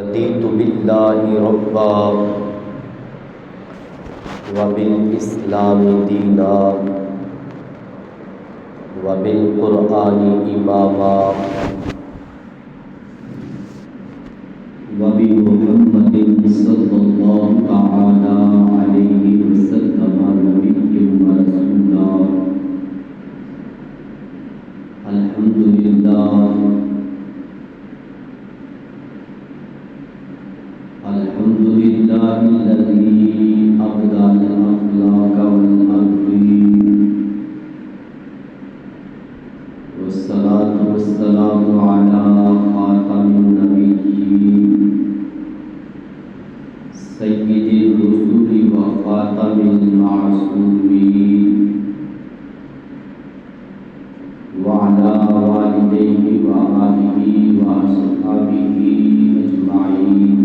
رضيت بالله ربا وبالإسلام دينا وبالقرآن إماما وبمحمد صلى الله تعالى عليه وسلم نبيا ورسولا. الحمد لله الذي أبدع الأخلاق والأرض، والصلاة والسلام على خاتم النبيين سيد الرسل وخاتم المعصومين، وعلى والديه وآله وأصحابه أجمعين.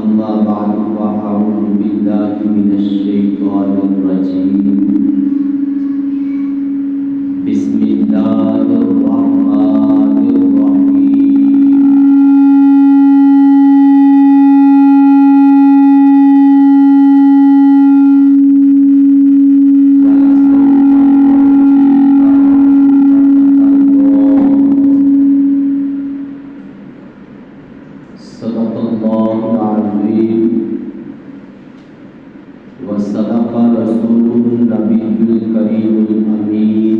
أما بعد فأعوذ بالله من الشيطان الرجيم. بسم الله الرحمن الرحيم. صدق الله العظيم وصدق رسوله النبي الكريم الأمين.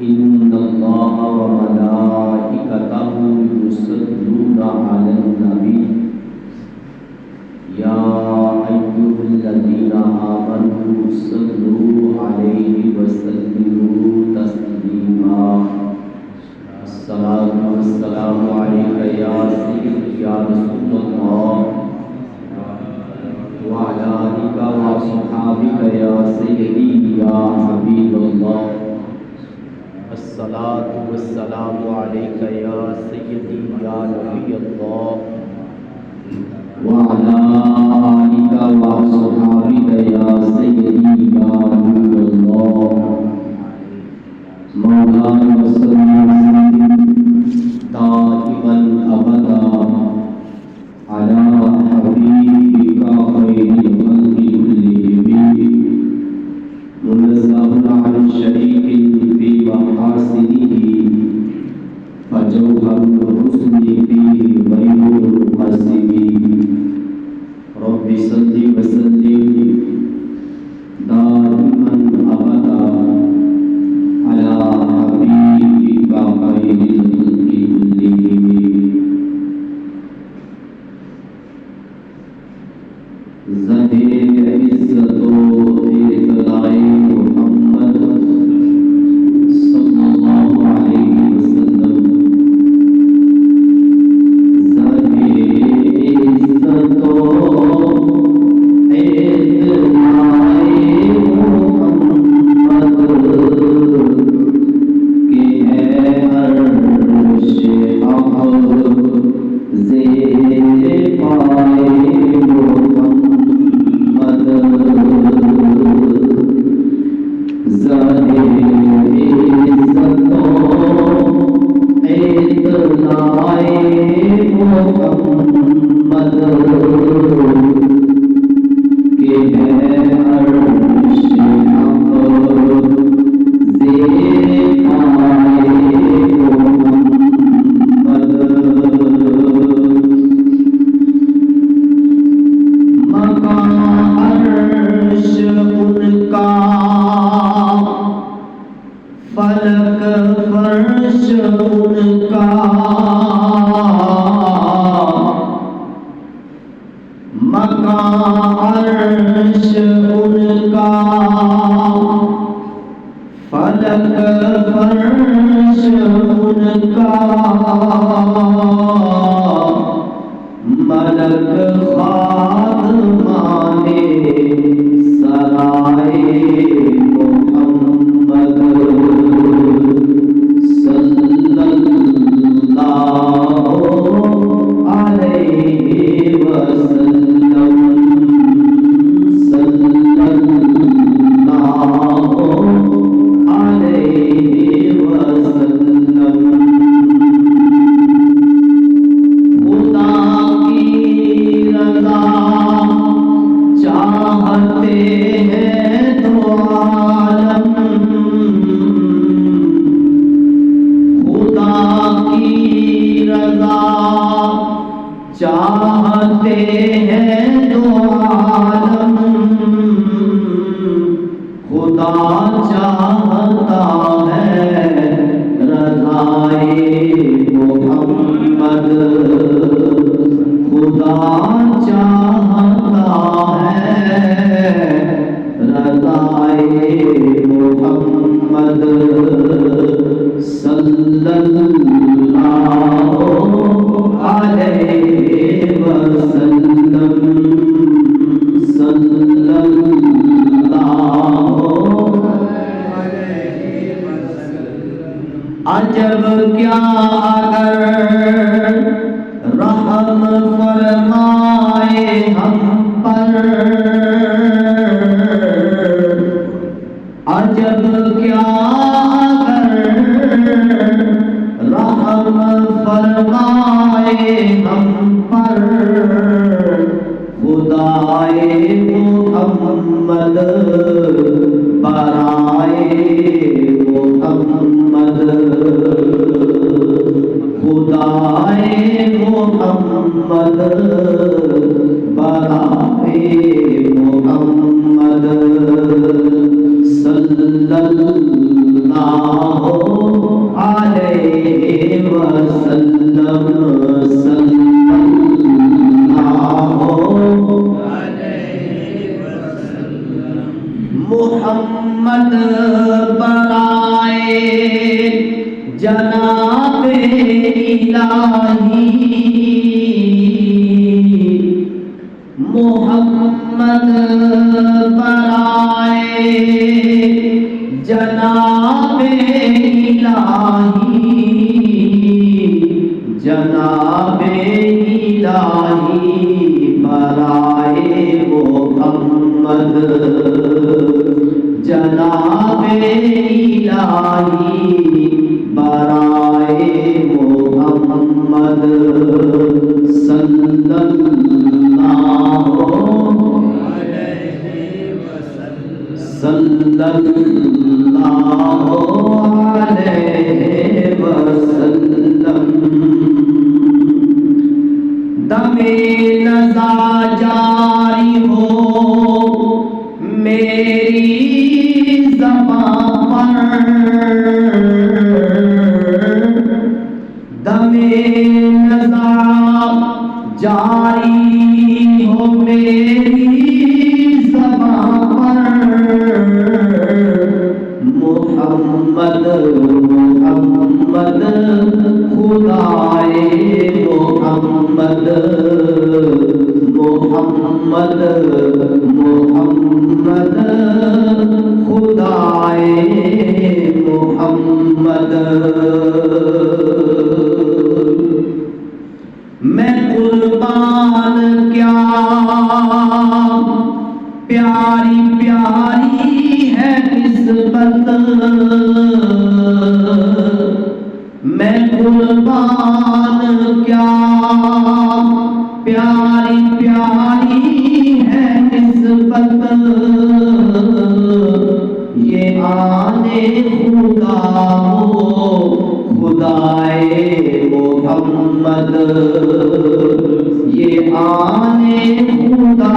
إن الله وملائكته يصلون على النبي يا أيها الذين آمنوا صلوا عليه وسلموا تسليما. الصلاة والسلام عليك يا سيدي يا رسول الله وعلى آلك وأصحابك يا سيدي يا حبيب الله. الصلاة والسلام عليك يا سيدي يا نبي الله وعلى آلك وأصحابك يا سيدي يا نبي الله. مولاي وسلم دائما أبدا على حبيبك خير الخلق كلهم، منزه عن شريك في محاسنه فجوهر الحسن فيه غير منقسم. رب صل وسلم دائما أبدا على حبيبك خير الخلق كلهم. زدِ عزت و اطلاع محمد صلی اللہ علیہ وسلم. زدِ عزت و محمد خدا چاہتا ہے رضائے محمد صلی اللہ علیہ وسلم صلی اللہ علیہ وسلم۔ عجب کیا اگر رحم فرمائے ہم پر، عجب کیا اگر رحم فرمائے ہم پر، خدائے محمد برائے محمد، خدائے محمد برائے محمد صلی اللہ علیہ وسلم صلی اللہ علیہ وسلم۔ محمد برائے جناب الہی، محمد برائے جناب الہی، جناب الہی برائے محمد، جناب الہی برائے محمد صلی اللہ علیہ وسلم، صلی اللہ علیہ وسلم۔ دم نزا جاری ہو میری زبان پر، دم نزا جاری ہو میری زبان پر، محمد محمد خدائے محمد، محمد محمد خدائے محمد۔ میں قربان کیا پیاری پیاری ہے نسبت، میں قربان کیا پیاری پیاری ہے نسبت، یہ آنے خدا ہو خدائے محمد، یہ آنے خدا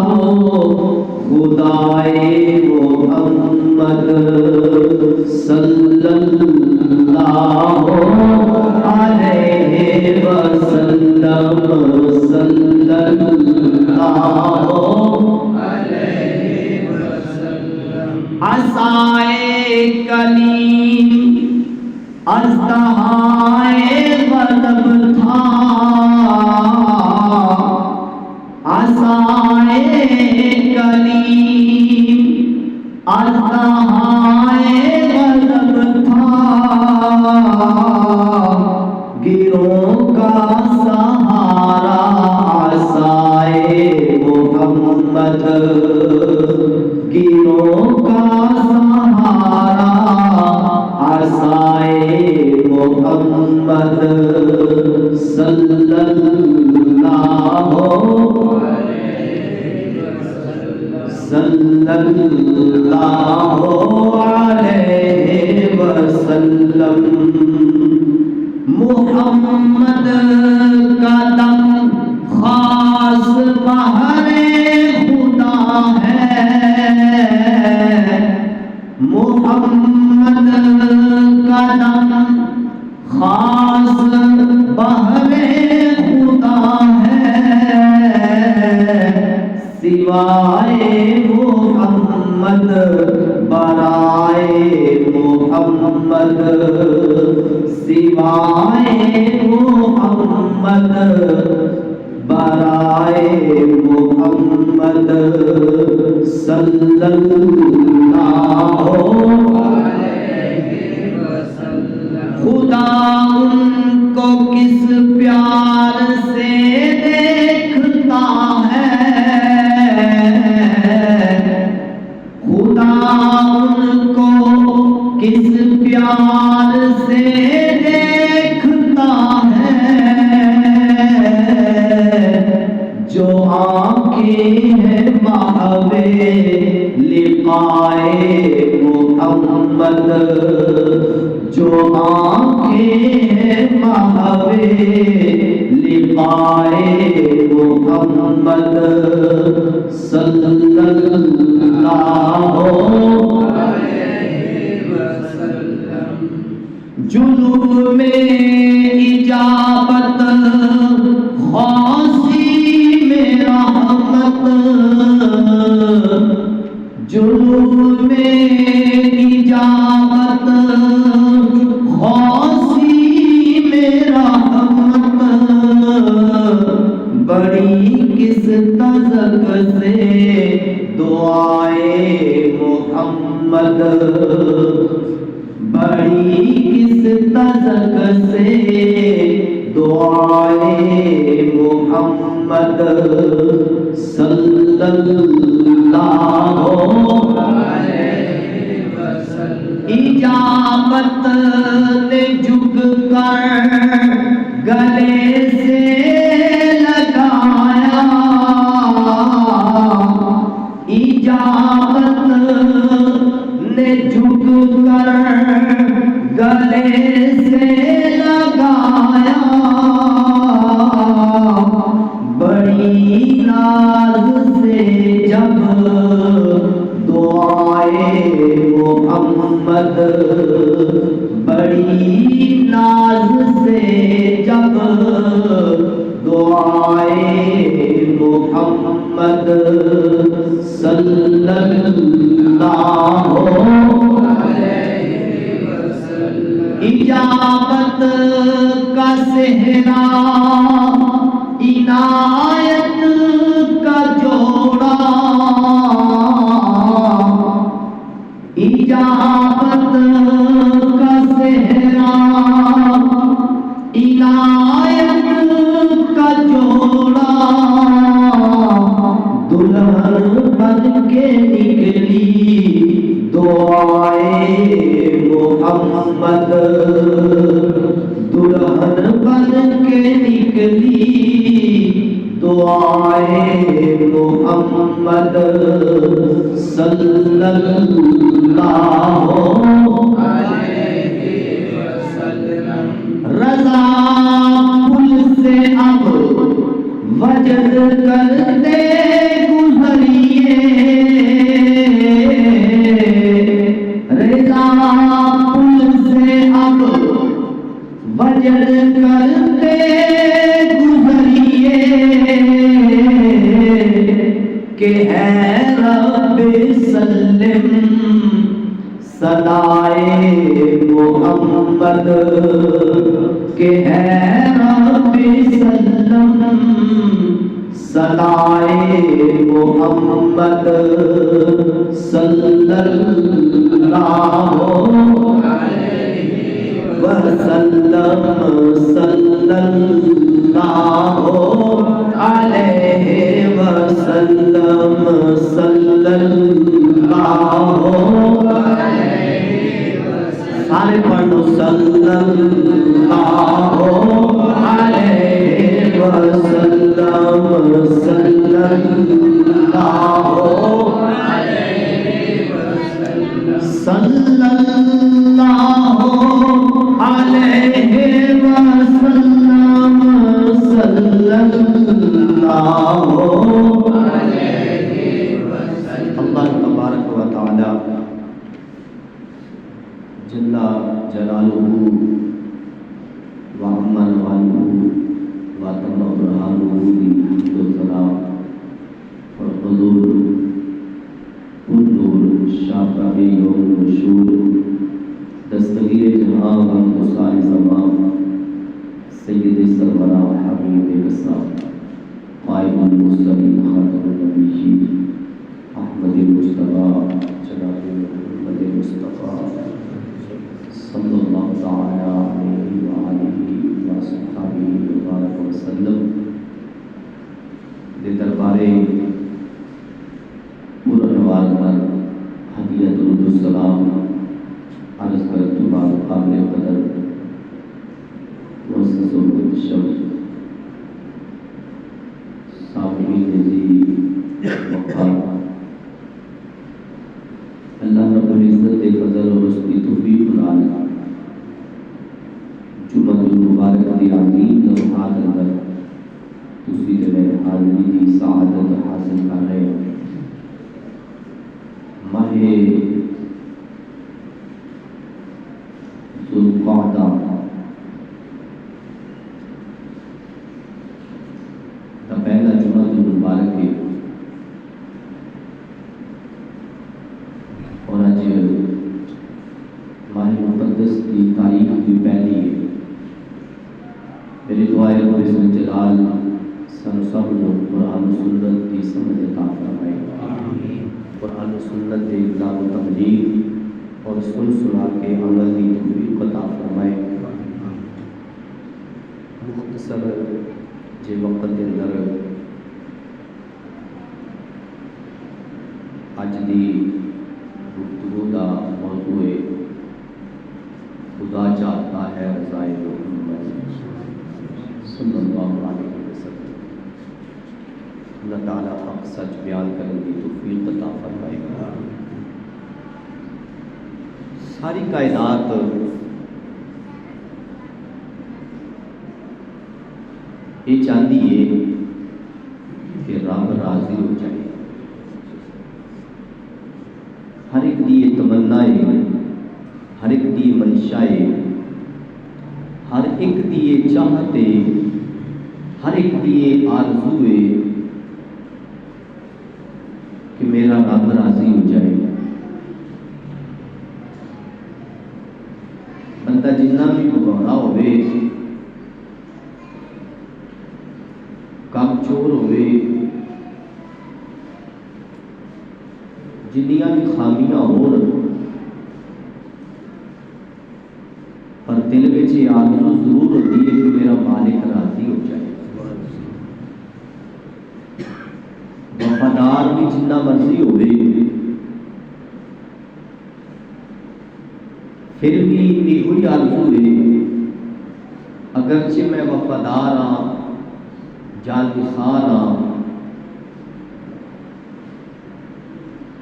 ہو خدائے محمد صلی اللہ علیہ وسلم، صلی اللہ علیہ وسلم۔ عصائے کلیم اژدہائے غضب تھا، عصائے کلیم اژدہائے غضب تھا، گروہ کا سہارا عصائے محمد، گروہ کا سہارا عصائے محمد صلی اللہ صلی اللہ علیہ وسلم۔ محمد کا دم خاص بہر خدا ہے، محمد کا دم خاص بہرے خدا ہے سوائے محمد برائے محمد سوائے محمد برائے محمد صلی اللہ علیہ وسلم خدا ان کو کس پیار سے دیکھتا ہے خدا ان کو کس پیار سے دیکھتا ہے جو آنکھیں ہیں محوے لقائے محمد جو آنکھیں ہیں محوے لقائے محمد صلی اللہ علیہ وسلم جنوب میں اجابت خاصی میں رحمت جنوب میں اجابت خاصی میں رحمت بڑی کس تذک سے دعائے محمد بڑی کس تذک سے دعائے محمد صلی اللہ علیہ وسلم اجابت نے جھک کر گلے سے لگایا اجابت نے جھک کر گلے سے لگایا بڑی ناز سے جب دعائے محمد بڑی ناز سے جب دعائے محمد صلی اللہ علیہ وسلم اجابت کا صحرا عنایت کا جوڑا اجابت کا صحرا عنایت کا جوڑا دلہن بن کے نکلی دعائے محمد دلہن بن کے نکلی دعائے محمد صلی اللہ علیہ وسلم رضا پل سے اب وجد کرتے گزریے رضا پل سے اب وجد کرتے گزریے کہ ہے رب سلم صدائے محمد کہ ہے رب سلم صدائے محمد صلی اللہ علیہ وسلم صلی اللہ علیہ وسلم صلی اللہ علیہ وسلم سارے پڑھو صلی اللہ علیہ وسلم صلی اللہ علیہ وسلم صلی اللہ علیہ وسلم صلی اللہ علیہ وسلم اللہ تبارک و تعالی جل جلالہ واتم برہانہ دی حمد و ثنا اور حضور النور شافع یوم النشور دستگیر جہاں غم گسار زمان سید سرورہ حبیب رسا قائم المرسلین خاتم النبیین احمد مجتبی جناب محمد مصطفیٰ صلی اللہ تعالی علیہ وآلہ وصحبہ وبارک وسلم دے دربارے پرانوار پر ہدیہ درود السلام عرض کرت بعد قابل قدر مؤسس المنتشر سامعین جی وقار اللہ رب العزت فضل اور اس کی توفیق نال جمعہ المبارک دی عظیم لمحات اندر تسی تے میرے حاضری دی سعادت حاصل کر رہے ہیں۔ ماہ ذوالقعدہ دا پہلا جمعہ المبارک ہے اور آج ماہ مقدس کی تاریخ کی پہلی ہے۔ میری دعائے رب عزت جلال سن سب لوگ قرآن و سنت کی سمجھ عطا فرمائے، قرآن و سنت کے ابلاغ و تبلیغ اور سن سنا کے عمل کی توفیق عطا فرمائے۔ مختصر جے وقت کے اندر اج دی گفتگو دا موضوع خدا چاہتا ہے رضائے محمد صلی اللہ علیہ وسلم۔ اللہ تعالیٰ حق سچ بیان کرنے کی توفیق عطا فرمائے گا۔ ساری کائنات یہ چاہتی ہے کہ رب راضی ہو جائے، ہر ایک دی یہ تمنا ہے، ہر ایک دی منشا ہے، ہر ایک دی یہ چاہت ہے، ہر ایک دی یہ آرزو ہے کہ میرا رب راضی ہو جائے۔ بندہ جنہ بھی بگوڑا ہوئے، کام چور ہوئے، جنیاں بھی خامیاں ہو، پر دل میں یہ آرزو ضرور ہوتی ہے کہ میرا مالک راضی ہو جائے۔ وفادار بھی جنہ مرضی ہوئے، پھر بھی یہ آرزو ہے اگرچہ میں وفادار ہاں، جان نثار ہاں،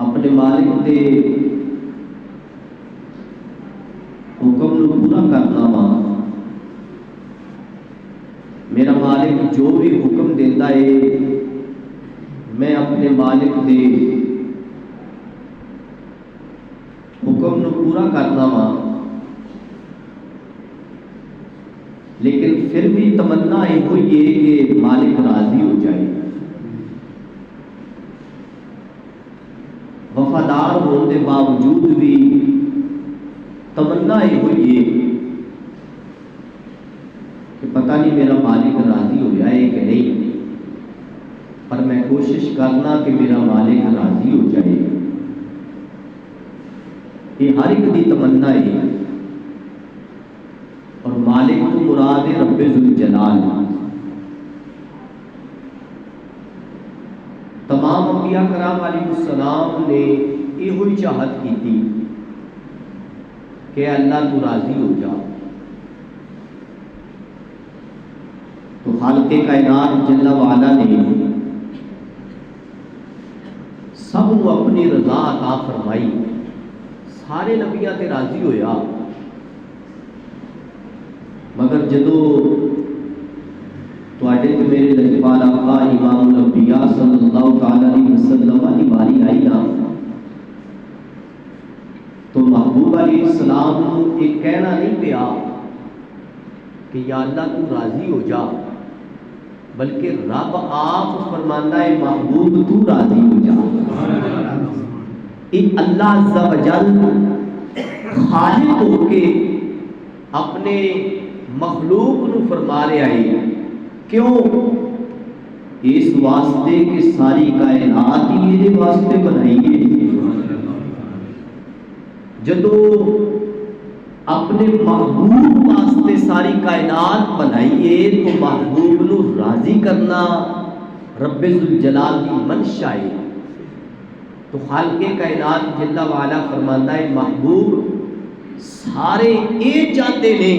اپنے مالک دے حکم نو پورا کرنا وا، میرا مالک جو بھی حکم دیتا ہے میں اپنے مالک دے حکم نو پورا کرنا وا، لیکن پھر بھی تمنا یہ ہوئی ہے کہ مالک راضی ہو جائے۔ وفادار ہونے کے باوجود بھی تمنا یہ ہوئی ہے کہ پتہ نہیں میرا مالک راضی ہو جائے کہ نہیں، پر میں کوشش کرنا کہ میرا مالک راضی ہو جائے۔ یہ ہر ایک دی تمنا ہے، اور مالک تو مراد رب ذوالجلال۔ تمام انبیاء کرام علیہ السلام نے یہ چاہت کی تھی کہ اللہ تو راضی ہو جا۔ تو خالق کائنات جل وعلا نے سب کو اپنی رضا عطا فرمائی، سارے نبیاں تے راضی ہویا، مگر جدو تے میرے لجپال آقا امام الانبیاء صلی اللہ تعالی علیہ وسلم کی باری آئی نا، تو محبوب علیہ السلام کو ایک کہنا نہیں پیا کہ یا اللہ تو راضی ہو جا، بلکہ رب آپ فرماتا ہے محبوب تو راضی ہو جا۔ اللہ عز و جل خالق ہو کے اپنے مخلوق نو فرما رہا ہے، کیوں؟ اس واسطے کہ ساری کائنات ہی میرے واسطے بنائی ہے۔ جدو اپنے محبوب واسطے ساری کائنات بنائیے تو محبوب نو راضی کرنا رب ذوالجلال کی منشا ہے۔ تو خالق کائنات جل وعلا فرماتا ہے محبوب سارے یہ چاہتے ہیں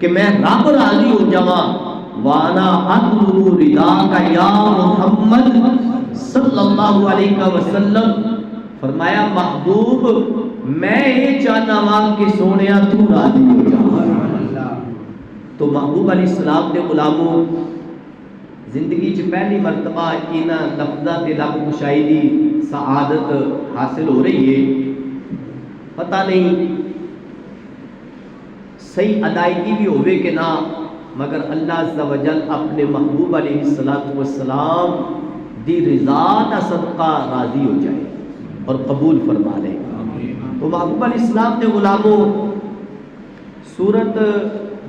کہ میں رب راضی ہو جاواں، وانا اطلب رضاک یا محمد صلی اللہ علیہ وسلم۔ فرمایا محبوب میں یہ چاہنا وا کہ سونیا تو راضی ہو جا۔ تو محبوب علیہ السلام دے غلاموں زندگی چ پہلی مرتبہ انہاں لفظاں تے لب کشائی دی سعادت حاصل ہو رہی ہے۔ پتہ نہیں صحیح ادائیگی بھی ہوئے کہ نہ، مگر اللہ عز و جل اپنے محبوب علیہ السلام دی رضا دا صدقہ راضی ہو جائے اور قبول فرما لے۔ تو محبوب علیہ السلام دے غلاموں سورت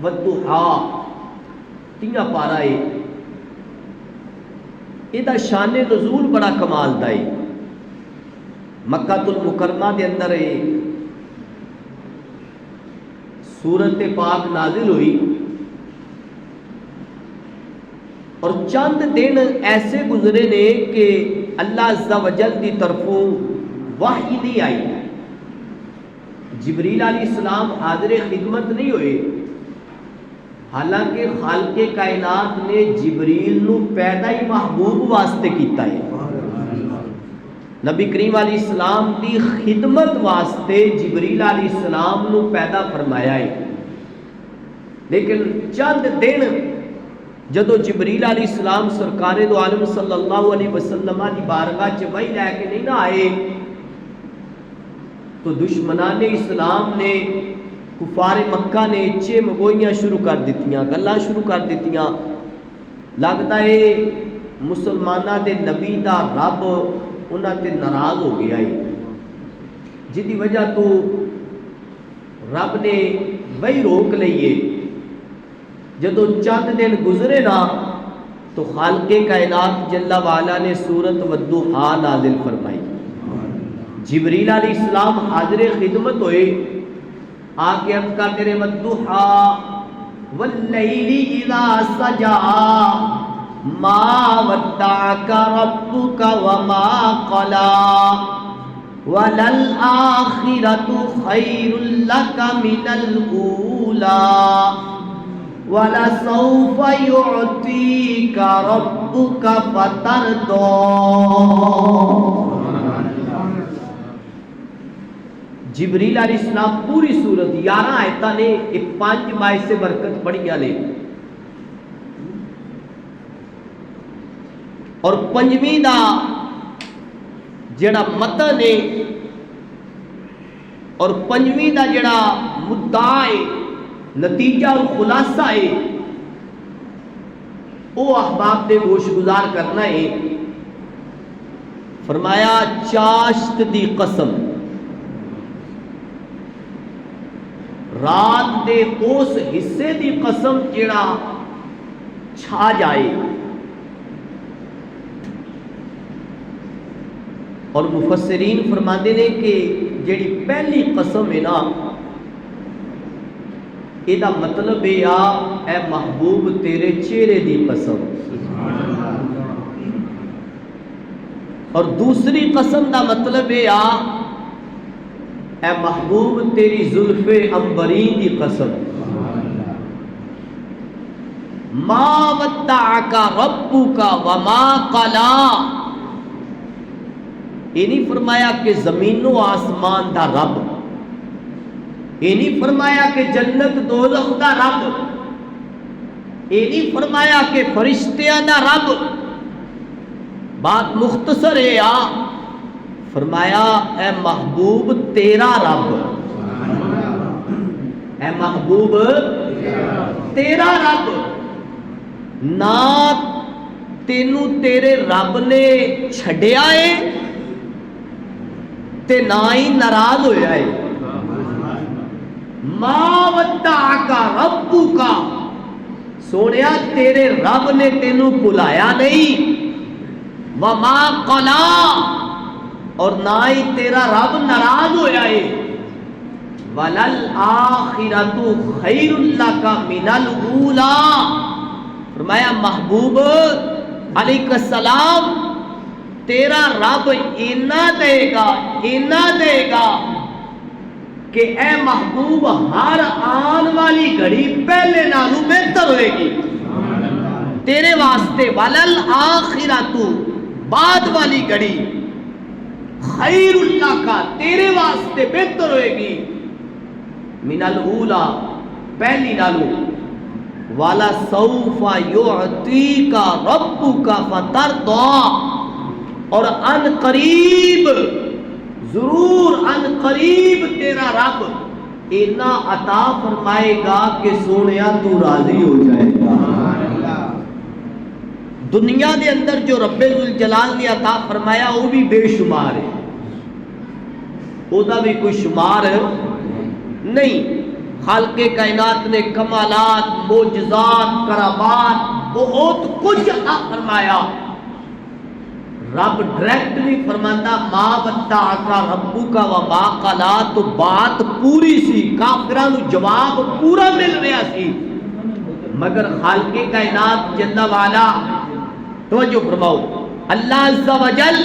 والضحیٰ 3 پارہ ہے، یہ شان نزول بڑا کمال دا ہے۔ مکہ المکرمہ دے اندر ہے سورت پاک نازل ہوئی، اور چند دن ایسے گزرے نے کہ اللہ عز و جل دی طرفوں وحی نہیں آئی، جبریل علیہ السلام حاضر خدمت نہیں ہوئے، حالانکہ خالق کائنات نے جبریل نو پیدا ہی محبوب واسطے کیتا ہے، نبی کریم علیہ السلام دی خدمت واسطے جبریل علیہ السلام نو پیدا فرمایا ہے۔ لیکن چند دن جدو جبریل علیہ السلام سرکار دو عالم صلی اللہ علیہ وسلم دی بارگاہ چ وحی لے کے نہیں نہ آئے تو دشمنان اسلام نے، کفار مکہ نے اچے مگوئیاں شروع کر دیتیاں، گلاں شروع کر دیتیاں، لگتا ہے مسلمانہ دے نبی دا رب انہاں تے ناراض ہو گیا ہے، جس دی وجہ تو رب نے وہی روک لئیے۔ جدو چند دن گزرے نا تو خالق کائنات جل وعلا نے سورت والضحیٰ نازل فرمائی، جبریل علیہ السلام حاضر خدمت ہوئے، آکے اب کا تیرے والضحیٰ واللیل اذا سجا ما ودعک ربک وما قلا وللآخرۃ خیر لک من الاولی وَلَسَوْفَ يُعْطِيكَ رَبُّكَ فَتَرْضَى۔ جبریل علیہ السلام پوری سورت 11 آیتاں نے 5 باعث سے برکت پڑھیاں نے، اور 5ویں دا جڑا متن ہے اور 5ویں دا جڑا مدعا ہے، نتیجہ اور خلاصہ ہے، وہ احباب نے گوش گزار کرنا ہے۔ فرمایا چاشت دی قسم، رات دے اس حصے دی قسم جڑا چھا جائے، اور مفسرین فرماندے نے کہ جڑی پہلی قسم ہے نا، یہ مطلب ہے اے محبوب تیرے چہرے دی قسم، اور دوسری قسم دا مطلب ہے اے محبوب تیری زلف عنبرین دی قسم، ما ودعک ربک وما قلا۔ یہ نہیں فرمایا کہ زمین و آسمان دا رب، یہ نہیں فرمایا کہ جنت دوزخ دا رب، یہ نہیں فرمایا کہ فرشتیاں دا رب، بات مختصر ہے فرمایا اے محبوب تیرا رب، اے محبوب تیرا رب نہ تینو تیرے رب نے چھڈیا ہے تے نہ ہی ناراض ہویا ہے. ما ودعک ربک، سونیا تیرے رب نے تینو بلایا نہیں. وما قلا، اور نہ ہی تیرا رب ناراض ہویا ہے. وَلَلْآخِرَةُ خَيْرٌ لَكَ مِنَ الْأُولَىٰ، فرمایا محبوب علیہ السلام تیرا رب اینا دے گا کہ اے محبوب ہر آن والی گھڑی پہلے نالوں بہتر ہوئے گی تیرے واسطے. وَلَلْآخِرَةُ، بعد والی گھڑی، خیر اللہ کا تیرے واسطے بہتر ہوئے گی من الاولا، پہلی نالوں. وَلَسَوْفَ يُعْطِيكَ رَبُّكَ فَتَرْضَىٰ، اور ان قریب، ضرور ان قریب تیرا رب اتنا عطا فرمائے گا کہ سونیا تو راضی ہو جائے گا. دنیا دے اندر جو رب ذوالجلال نے عطا فرمایا وہ بھی بے شمار ہے، وہ دا بھی کوئی شمار نہیں. خالق کائنات نے کمالات، معجزات، کرامات بہت کچھ عطا فرمایا. رب ڈائریکٹ بھی فرماتا ما ودعک ربک وما قلا، تو بات پوری سی، کافراں نو جواب پورا مل رہا سی. مگر خالق کائنات جل والا، توجہ فرماؤ، اللہ عز و جل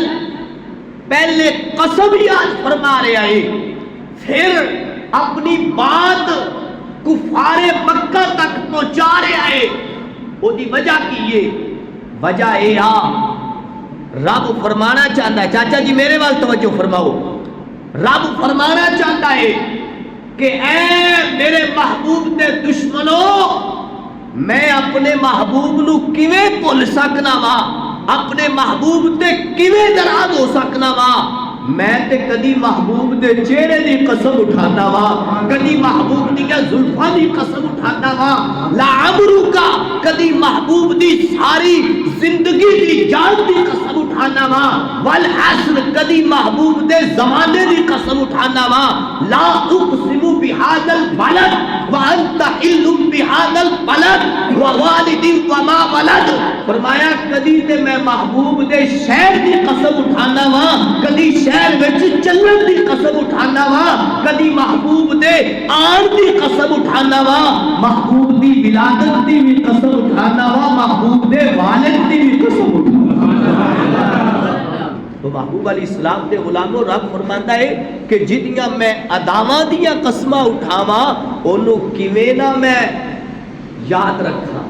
پہلے قسم یاد فرما رہا ہے، پھر اپنی بات کفار مکہ تک پہنچا رہا ہے. وہ دی وجہ کی یہ وجہ ہے رب فرمانا چاہتا ہے، چاچا جی میرے وال توجہ فرماؤ، رب فرمانا چاہتا ہے کہ اے میرے محبوب تے دشمنوں، میں اپنے محبوب نو کیویں بھول سکنا وا، اپنے محبوب تے کیویں ناراض ہو سکنا وا. میں تے کدی محبوب دے چہرے دی قسم اٹھانا وا، کدی محبوب دی زلفاں دی قسم اٹھانا وا. لعمرک، کدی محبوب دی ساری زندگی دی جان دی قسم اٹھانا وا. والعصر، کدی محبوب دے زمانے دی قسم اٹھانا وا. لا اقسم بهذا البلد وانت حل بهذا البلد ووالد وما ولد، فرمایا کدی تے میں محبوب دے شہر دی قسم اٹھانا وا، کدی شہر وچ چلن دی قسم اٹھانا وا، کدی محبوب دے آن دی قسم اٹھانا وا، محبوب دی ولادت دی بھی قسم اٹھانا وا، محبوب دے والد دی بھی قسم اٹھانا. تو محبوب علیہ السلام دے غلاموں رب فرماندا ہے کہ جدیاں میں اداواں دیاں قسماں اٹھاواں اونوں کیویں نہ میں یاد رکھاں،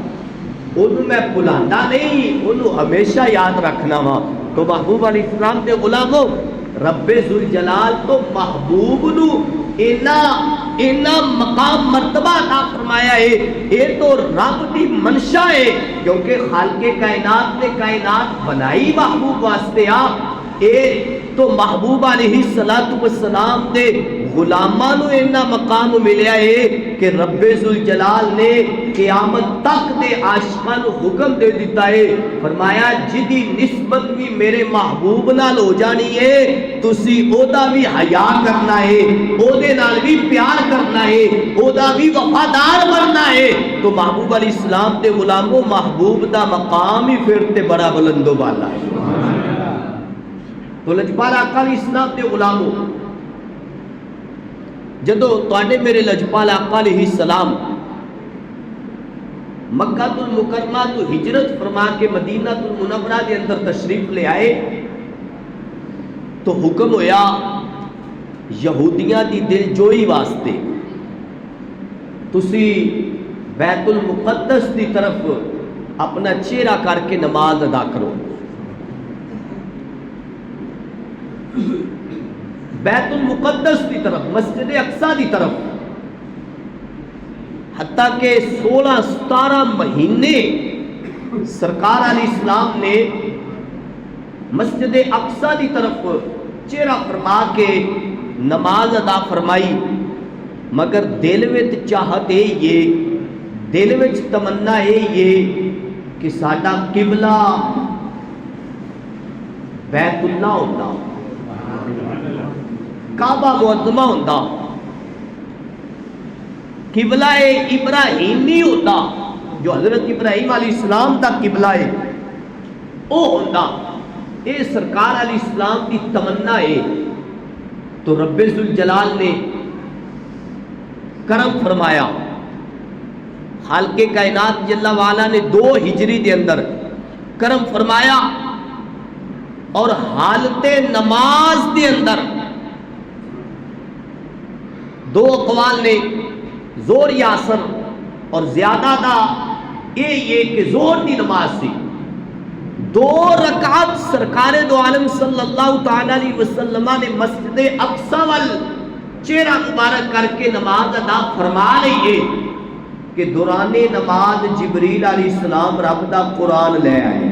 اونوں میں بھلاندا نہیں، اونوں ہمیشہ یاد رکھنا وا. تو محبوب علیہ السلام دے غلاموں رب ذوالجلال تو محبوب نو اینا مقام مرتبہ عطا فرمایا ہے. یہ تو رب دی منشا ہے، کیونکہ خالق کائنات نے کائنات بنائی محبوب واسطے. اے تو محبوب علیہ السلام دے غلاماں نو اینا مقام ملیا ہے کہ رب ذوالجلال نے قیامت تک دے عاشقاں نو حکم دے دیتا ہے، فرمایا جدی نسبت بھی میرے محبوب نال ہو جانی ہے تسی او دا بھی حیا کرنا ہے، او دے نال بھی پیار کرنا ہے، او دا بھی وفادار بننا ہے. تو محبوب علیہ السلام دے غلاموں محبوب دا مقام ہی پھر تے بڑا بلند و بالا ہے. تو لجپال آقا علیہ السلام دے غلاموں جدو تواڈے میرے لجپال آقا علیہ السلام مکہ المکرمہ تو ہجرت فرما کے مدینہ المنورہ دے اندر تشریف لے آئے تو حکم ہویا یہودیاں دی دل جوئی واسطے تسی بیت المقدس دی طرف اپنا چہرہ کر کے نماز ادا کرو. بیت المقدس دی طرف، مسجد اقصی دی طرف، حتیٰ کہ 16-17 مہینے سرکار علیہ السلام نے مسجد اقصی دی طرف چہرہ فرما کے نماز ادا فرمائی. مگر دل وچ چاہت یہ دل وچ تمنا یہ کہ ساڈا قبلہ بیت اللہ ہوتا، کعبہ معظمہ ہوتا، قبلہ ابراہیمی ہوتا، جو حضرت ابراہیم علیہ السلام دا قبلہ ہے وہ ہوتا۔ یہ سرکار علیہ السلام کی تمنا ہے۔ تو رب ذوالجلال نے کرم فرمایا، خالق کائنات جل وعلا نے 2 ہجری دے اندر کرم فرمایا، اور حالت نماز دے اندر 2 اقوال نے، زور یا اثر، اور زیادہ دا یہ کہ زور دی نماز سی، 2 رکعت سرکار دو عالم صلی اللہ تعالی علیہ وسلم نے مسجد اقصی وال چہرہ مبارک کر کے نماز ادا فرما لئیے کہ دوران نماز جبریل علیہ السلام رب دا قرآن لے آئے،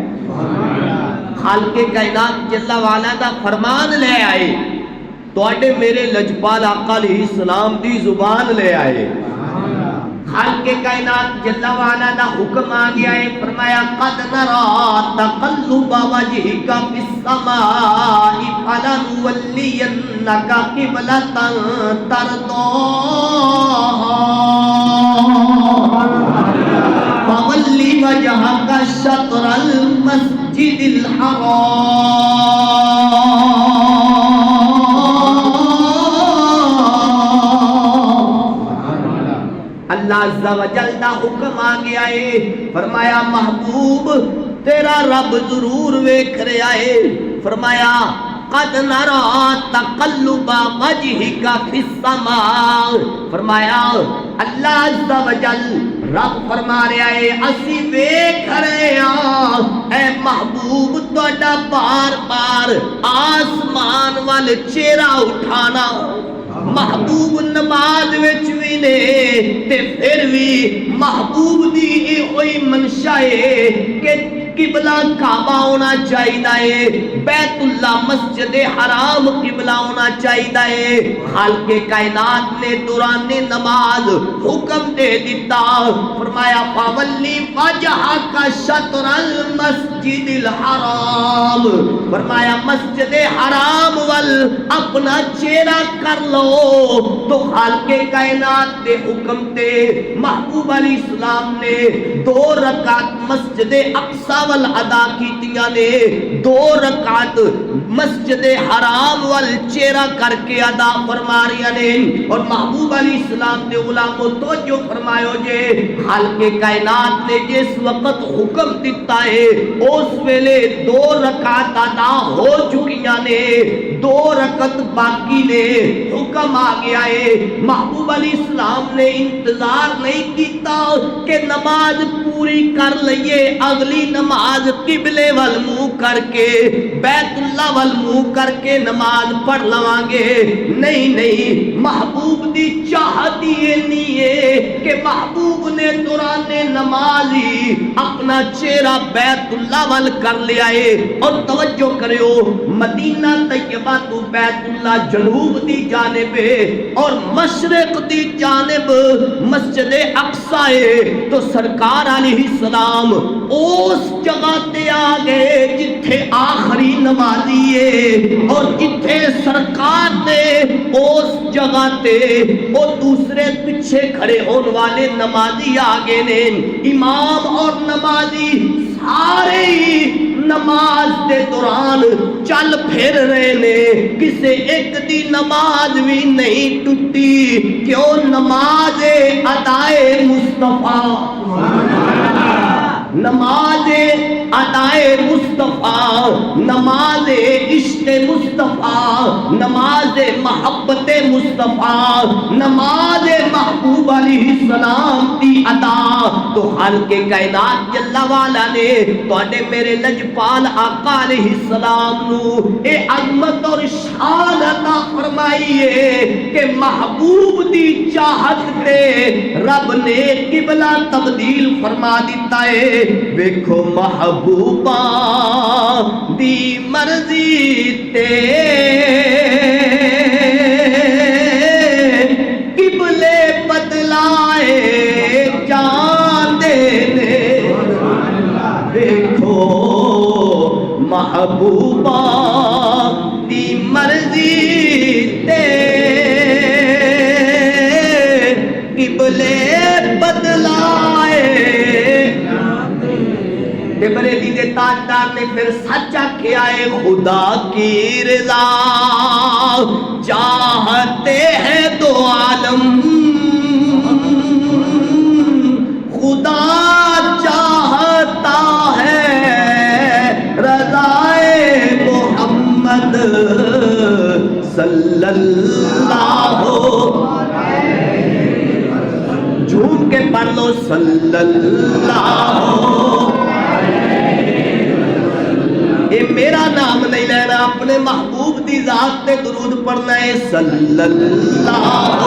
خالق کائنات جل وعلا دا فرمان لے آئے، توڑے میرے لجپال آقا علیہ السلام دی زبان لے آئے، خالق کائنات جل وعلا دا حکم آ گیا ہے، فرمایا قد نرا تقلب وجہک فی السماء فلنولینک قبلۃ ترضاها فولی وجہک شطر المسجد الحرام۔ اللہ عز و جل دا حکم آ گیا ہے، فرمایا محبوب تیرا رب ضرور ویکھ رہا ہے، فرمایا قد نرا تقلب وجہک فی السماء، فرمایا اللہ عز و جل رب فرما رہا ہے اسی ویکھ رہے ہاں اے محبوب تہاڈا بار بار آسمان وال چہرہ اٹھانا، محبوب نماز وچ وی نے تے پھر بھی محبوب دی یہ ہوئی منشا ہے کہ قبلہ کعبہ ہونا چاہیے، بیت اللہ مسجد حرام قبلہ ہونا چاہیے۔ خالق کائنات نے دوران نماز حکم دے دیتا، فرمایا فولی وجہک شطر المسجد الحرام، فرمایا مسجد حرام وال اپنا چہرہ کر لو۔ تو خالق کائنات دے حکم تے محبوب علیہ السلام نے 2 رکعت مسجد اقصی وال ادا کیتیاں نے، 2 رکعت مسجد حرام وال چہرہ کر کے ادا فرما رہی نے۔ اور محبوب علیہ السلام دے غلاموں توجہ فرمایو جے، خالق کائنات نے جس وقت حکم دیتا ہے اس ویلے 2 رکعت ادا ہو چکیاں نے، 2 رکعت باقی نے، حکم آ گیا ہے۔ محبوب علیہ السلام نے انتظار نہیں کیتا کہ نماز پوری کر لئیے، اگلی نماز قبلے وال منہ کر کے بیت اللہ وال منہ کر کے نماز پڑھ لواں گے، نہیں نہیں، محبوب دی چاہت یہ نہیں ہے کہ محبوب نے دوران نماز ہی اپنا چہرہ بیت اللہ وال کر لیا ہے۔ اور توجہ کریو، مدینہ طیبہ تو بیت اللہ جنوب دی جانب ہے اور مشرق دی جانب مسجد اقصی ہے، تو سرکار علیہ السلام اس جگہ تے آ گئے جتھے آخری نمازی ہے، اور جتھے سرکار نے اس جگہ تے وہ دوسرے پیچھے کھڑے ہونے والے نمازی آگے نے، امام اور نمازی سارے ہی نماز دے دوران چل پھر رہے نے، کسے ایک دی نماز بھی نہیں ٹوٹی، کیوں؟ نماز ادائے مصطفیٰ، نماز ادائے مصطفیٰ، نماز عشق مصطفیٰ، نماز محبت مصطفیٰ، نماز محبوب علیہ السلام دی ادا۔ تو خالق کائنات جل وعلا نے تواڈے میرے لجپال آقا علیہ السلام نو اے عظمت اور شان عطا فرمائی ہے کہ محبوب دی چاہت تے رب نے قبلہ تبدیل فرما دیتا ہے۔ ویکھو محبوبہ دی مرضی تے قبلے بدلائے جان محبوبہ دی مرضی تے قبلے بدلائے۔ بریلی دے تاجدار نے پھر سچ آکھیا ہے خدا کی رضا چاہتے ہیں دو عالم، خدا چاہتا ہے رضائے محمد صلی اللہ، جھوم کے پڑھ لو صلی اللہ۔ اے میرا نام نہیں لینا، اپنے محبوب دی ذات تے درود پڑھنا ہے صلی اللہ۔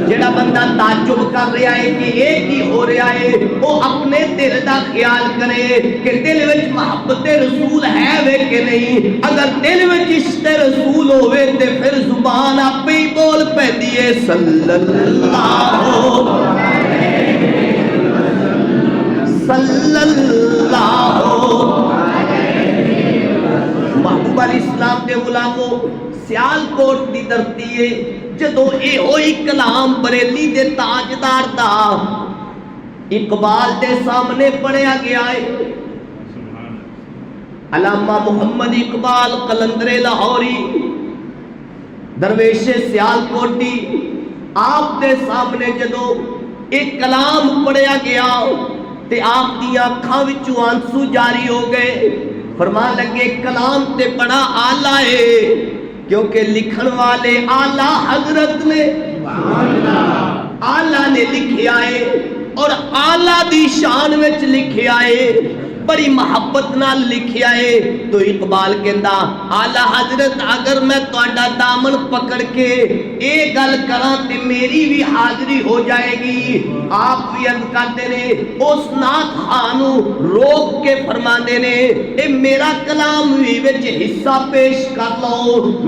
جڑا بندہ تعجب کر رہا ہے کہ یہ کی ہو رہا ہے، وہ اپنے دل دا خیال کرے کہ دل وچ محبت رسول ہے وے کہ نہیں۔ اگر دل وچ عشق رسول ہوئے تے پھر زبان آپ ہی بول پیندی ہے صلی اللہ صلی اللہ۔ محبوب علیہ السلام دے غلاموں، سیالکوٹ دی دھرتی ہے جدو اے ہوئی کلام بریلی دے تاجدار دا اقبال دے سامنے پڑھیا گیا ہے۔ علامہ محمد اقبال قلندر لاہوری درویش سیالکوٹی آپ دے سامنے جدو ایک کلام پڑھیا گیا تے آپ دی آنکھاں وچوں آنسو جاری ہو گئے۔ فرمان لگے کلام تے بڑا آلہ ہے کیونکہ لکھن والے آلہ حضرت نے آلہ نے لکھیا ہے اور آلہ دی شان وچ لکھیا ہے، بڑی محبت نال لکھیا ہے۔ تو اقبال کہندا آلہ حضرت اگر میں تہاڈا دامن پکڑ کے اے گل کراں تے میری بھی حاضری ہو جائے گی۔ آپ بھی عرض کرتے نے اس نعت خانو روک کے فرماندے نے اے میرا کلام بھی وچ حصہ پیش کر لو،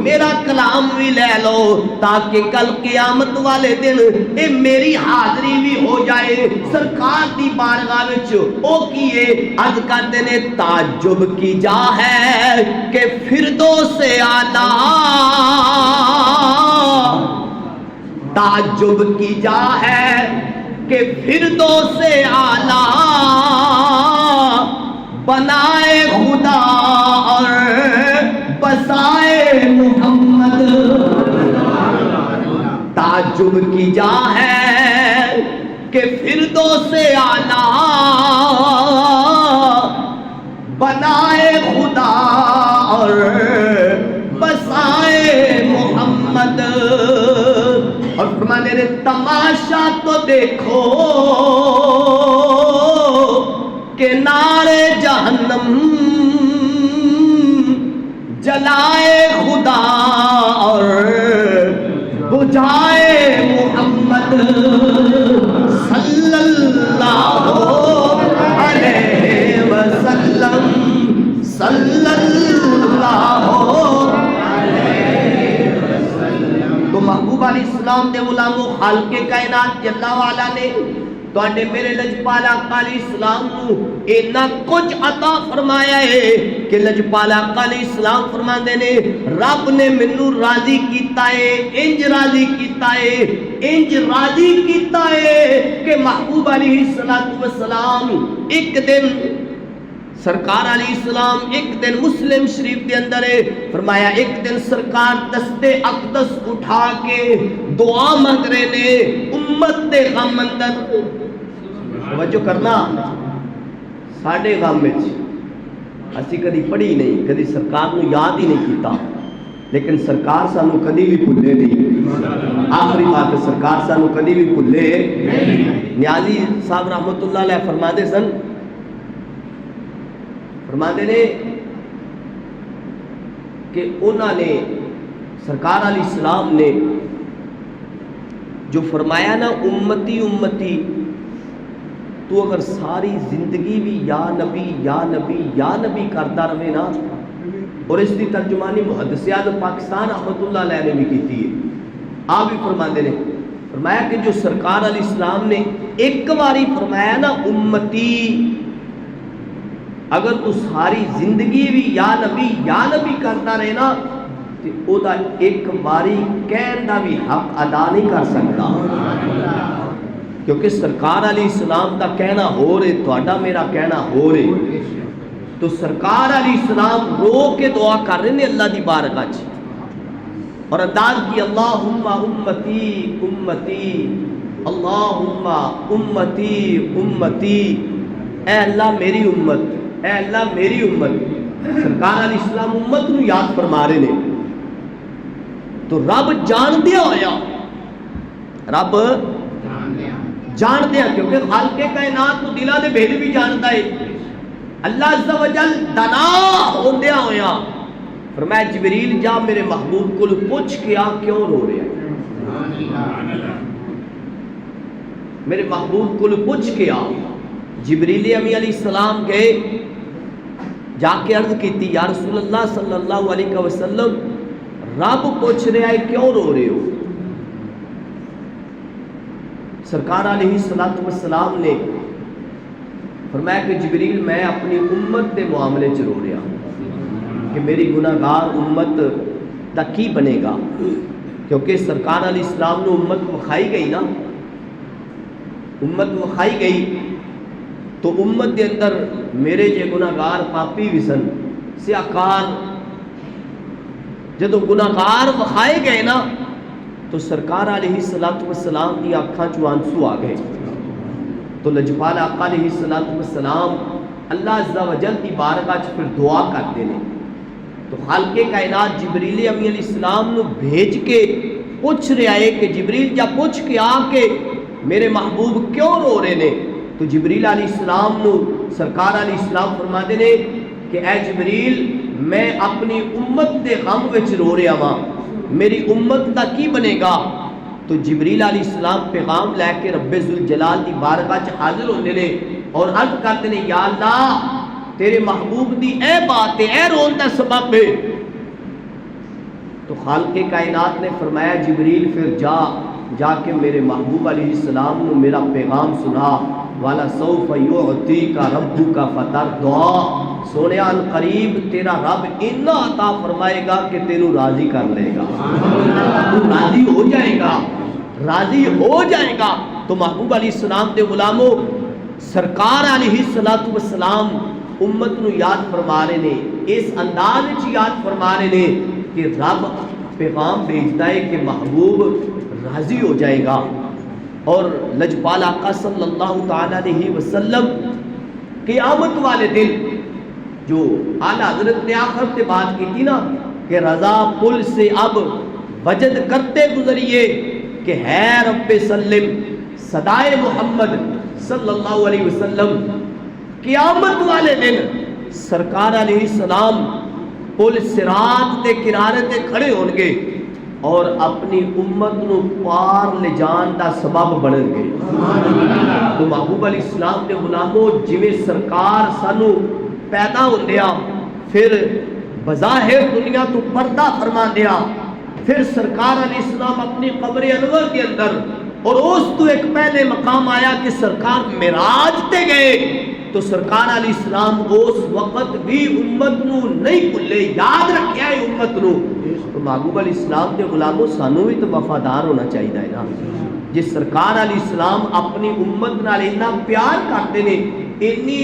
میرا کلام بھی لے لو تاکہ کل قیامت والے دن اے میری حاضری بھی ہو جائے سرکار دی بارگاہ وچ۔ او کیے عرض کرتے نے تعجب کی جا ہے کہ فردوس اعلیٰ، تعجب کی جا ہے کہ فردوس اعلیٰ بنائے خدا اور بسائے محمد۔ تعجب کی جا ہے کہ فردوس اعلیٰ بنائے خدا اور بسائے محمد۔ اور فرمانے نے تماشا تو دیکھو کہ نارے جہنم جلائے خدا اور بجھائے محمد صلی اللہ علیہ وسلم صلی اللہ علیہ وسلم۔ تو محبوب علیہ السلام دے غلاموں، خالق کائنات جل وعلا نے تواڈے میرے لجپال آقا علیہ السلام نو اینا کچھ عطا فرمایا ہے کہ لجپال آقا علیہ السلام فرماندے نے رب نے مینوں راضی کیتا ہے، انج راضی کیتا ہے، انج راضی کیتا ہے کہ محبوب علیہ السلام ایک دن سرکار علیہ السلام ایک دن مسلم شریف کے اندر ہے فرمایا ایک دن سرکار دست اقدس اٹھا کے دعا مانگ رہے نے امت دے غم اندر۔ توجہ کرنا، ساڑھے غم میں اسی کدی پڑھی نہیں، کدی سرکار نو یاد ہی نہیں کیتا، لیکن سرکار سانو کدی بھی بھولے نہیں۔ آخری بات ہے، سرکار سانو کدی بھی بھولے نہیں۔ نیازی صاحب رحمت اللہ علیہ فرماتے سن، فرماتے نے کہ انہوں نے سرکار علیہ السلام نے جو فرمایا نا امتی امتی، تو اگر ساری زندگی بھی یا نبی یا نبی یا نبی کرتا رہے نا، اور اس کی ترجمانی محدث اعظم پاکستان رحمت اللہ علیہ نے بھی کی ہے، آپ بھی فرماتے نے فرمایا کہ جو سرکار علیہ السلام نے ایک باری فرمایا نا امتی، اگر تو ساری زندگی بھی یا نبی کرتا رہے نا تو او دا ایک باری کہن دا بھی حق ادا نہیں کر سکتا، کیونکہ سرکار علیہ السلام دا کہنا ہو رہے، تھوڑا میرا کہنا ہو رہے. تو سرکار علیہ السلام رو کے دعا کر رہے ہیں اللہ دی بارگاہ چ، اور انداز کی اللہم امتی امتی، اللہم امتی امتی، اے اللہ میری امت، اے اللہ میری امت. سرکار علیہ السلام امت نو یاد فرما رہے ہیں. تو رب جان دیا ہویا، رب جان دیا، کیونکہ خالق کائنات کو دلہ دے بھید بھی جانتا ہے. اللہ عز و جل دنا ہوندیا ہویا فرمایا جبریل جا میرے محبوب کو پوچھ کے آ کیوں رو رہے ہیں، میرے محبوب کو پوچھ کے آ. جبریل امی علیہ السلام گئے، جا کے عرض کی تھی یا رسول اللہ صلی اللہ علیہ وسلم رب پوچھ رہا ہے کیوں رو رہے ہو. سرکار علیہ السلام نے فرمایا کہ جبریل میں اپنی امت کے معاملے چ رو رہا کہ میری گناہگار امت دا کی بنے گا، کیونکہ سرکار علیہ السلام نے امت وکھائی گئی نا، امت وکھائی گئی تو امت دے اندر میرے جے گناہگار پاپی بھی سن سیاکار. جدو گناہگار وکھائے گئے نا تو سرکار علیہ السلام دی آنکھاں چوں آنسو آ گئے. تو لجپال آقا علیہ السلام اللہ عز و جل دی بارگاہ چ پھر دعا کرتے ہیں. تو خالق کائنات جبریل امی علیہ السلام نو بھیج کے پوچھ رہا ہے کہ جبریل جا پوچھ کے آ کے میرے محبوب کیوں رو رہے نے. تو جبریل علیہ السلام نو سرکار علیہ السلام فرما دے نے کہ اے جبریل میں اپنی امت دے غم وچ رو رہا ہاں، میری امت دا کی بنے گا. تو جبریل علیہ السلام پیغام لے کے رب ذوالجلال دی بارگاہ چ حاضر ہوندے نے اور عرض کرتے ہیں یا اللہ تیرے محبوب دی اے بات ہے، اے رون دا سبب ہے. تو خالق کائنات نے فرمایا جبریل پھر جا کے میرے محبوب علیہ السلام نو میرا پیغام سنا، والا سوف یعطیک ربک فترضی. سونیا ان قریب تیرا رب اتنا عطا فرمائے گا کہ تینوں راضی کر لے گا، تو راضی ہو جائے گا، راضی ہو جائے گا. تو محبوب علیہ السلام دے غلاموں سرکار علیہ السلام امت نو یاد فرما رہے نے، اس انداز وچ یاد فرما رہے نے کہ رب پیغام بھیجتا ہے کہ محبوب راضی ہو جائے گا. اور لجپال آقا صلی اللہ تعالی علیہ وسلم قیامت والے دن جو اعلیٰ حضرت نے آخر سے بات کی تھی نا کہ رضا پل سے اب وجد کرتے گزریے کہ ہے رب سلم صدائے محمد صلی اللہ علیہ وسلم. قیامت والے دن سرکار علیہ السلام پل صراط کے کنارے تے کھڑے ہون گے اور اپنی امت نو پار لے جان دا سبب بنن گے. تو محبوب علیہ السلام دے غلاموں جویں سرکار سانو پیدا ہوندیا پھر بظاہر دنیا تو پردہ فرما دیا، پھر سرکار علیہ السلام اپنی قبر انور کے اندر اور اس تو ایک پہلے مقام آیا کہ سرکار معراج تے گئے. تو سرکار علیہ السلام اس وقت بھی امت نو نہیں بھولے، یاد رکھیا ہے امت نو. تو محبوب علیہ السلام کے غلاموں سانو بھی تو وفادار ہونا چاہیے نا. جس سرکار علیہ السلام اپنی امت نال اتنا پیار کرتے نے، اتنی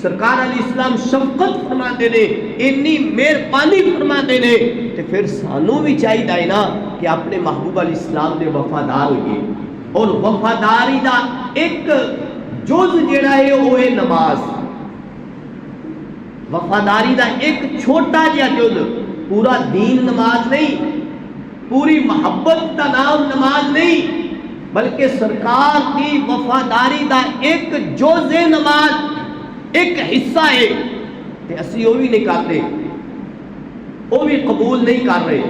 سرکار علیہ السلام شفقت فرماتے نے، اتنی مہربانی فرماتے نے، تو پھر سانو بھی چاہیے نا کہ اپنے محبوب علیہ السلام دے وفادار ہوئیے. اور وفاداری دا ایک جز جڑا ہے وہ ہے نماز. وفاداری دا ایک چھوٹا جہا جز، پورا دین نماز نہیں، پوری محبت دا نام نماز نہیں، بلکہ سرکار کی وفاداری دا ایک جز ہے نماز، ایک حصہ ہے. تے اسی وہ بھی نہیں کرتے، وہ بھی قبول نہیں کر رہے.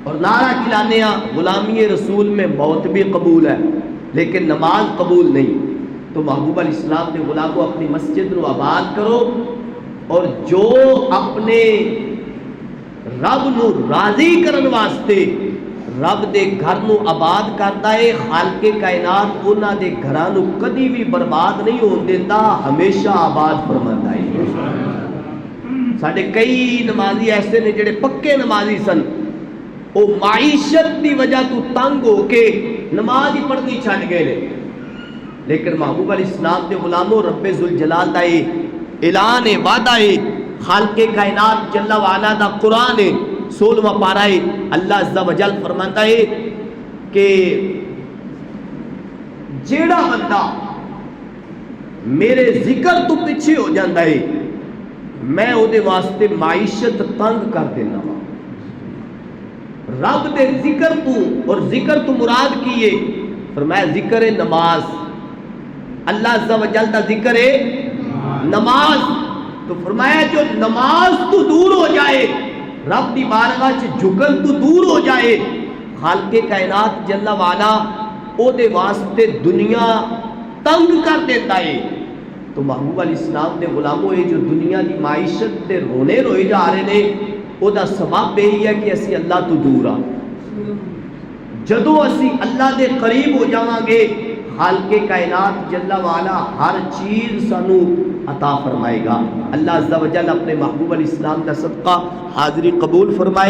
اور نعرہ کھلانے غلامی رسول میں موت بھی قبول ہے لیکن نماز قبول نہیں. تو محبوب علیہ السلام نے غلاموں اپنی مسجد نو آباد کرو، اور جو اپنے رب نو راضی کرن واسطے رب دے گھر نو آباد کرتا ہے، خالق کائنات انہاں دے گھراں نو کدی بھی برباد نہیں ہون دیندا، ہمیشہ آباد فرماندا ہے. ساڈے کئی نمازی ایسے نے جڑے پکے نمازی سن، وہ معیشت دی وجہ تو تنگ ہو کے نماز ہی پڑھنی چھڈ گئے نے، لیکن محبوب علیہ السلام دے غلاموں، رب ذوالجلال دا اعلان ہے، وعدہ ہے، خالق کائنات جل وعلا دا قرآن ہے، 16واں پارہ ہے، اللہ عز و جل فرماتا ہے کہ جیڑا بندہ میرے ذکر تو پیچھے ہو جاندہ ہے میں او دے واسطے معیشت تنگ کر دینا وا۔ رب دے ذکر تو، اور ذکر تو مراد کیے فرمایا ذکر نماز، اللہ عز و جل دا ذکر ہے نماز، تو فرمایا جو نماز تو دور ہو جائے، رب دی بارگاہ چ جھکن تو دور ہو جائے، خالق کائنات جل وعلا او دے واسطے دنیا تنگ کر دیتا ہے۔ تو محبوب علیہ السلام دے غلاموں، یہ جو دنیا دی معیشت دے رونے روئے جا رہے نے، او دا سبب یہی ہے کہ اسی اللہ تو دور آ، جدو اسی اللہ دے قریب ہو جاواں گے، خالق کائنات جل وعلا ہر چیز سانو عطا فرمائے گا۔ اللہ عز و جل اپنے محبوب علیہ السلام کا صدقہ حاضری قبول فرمائے۔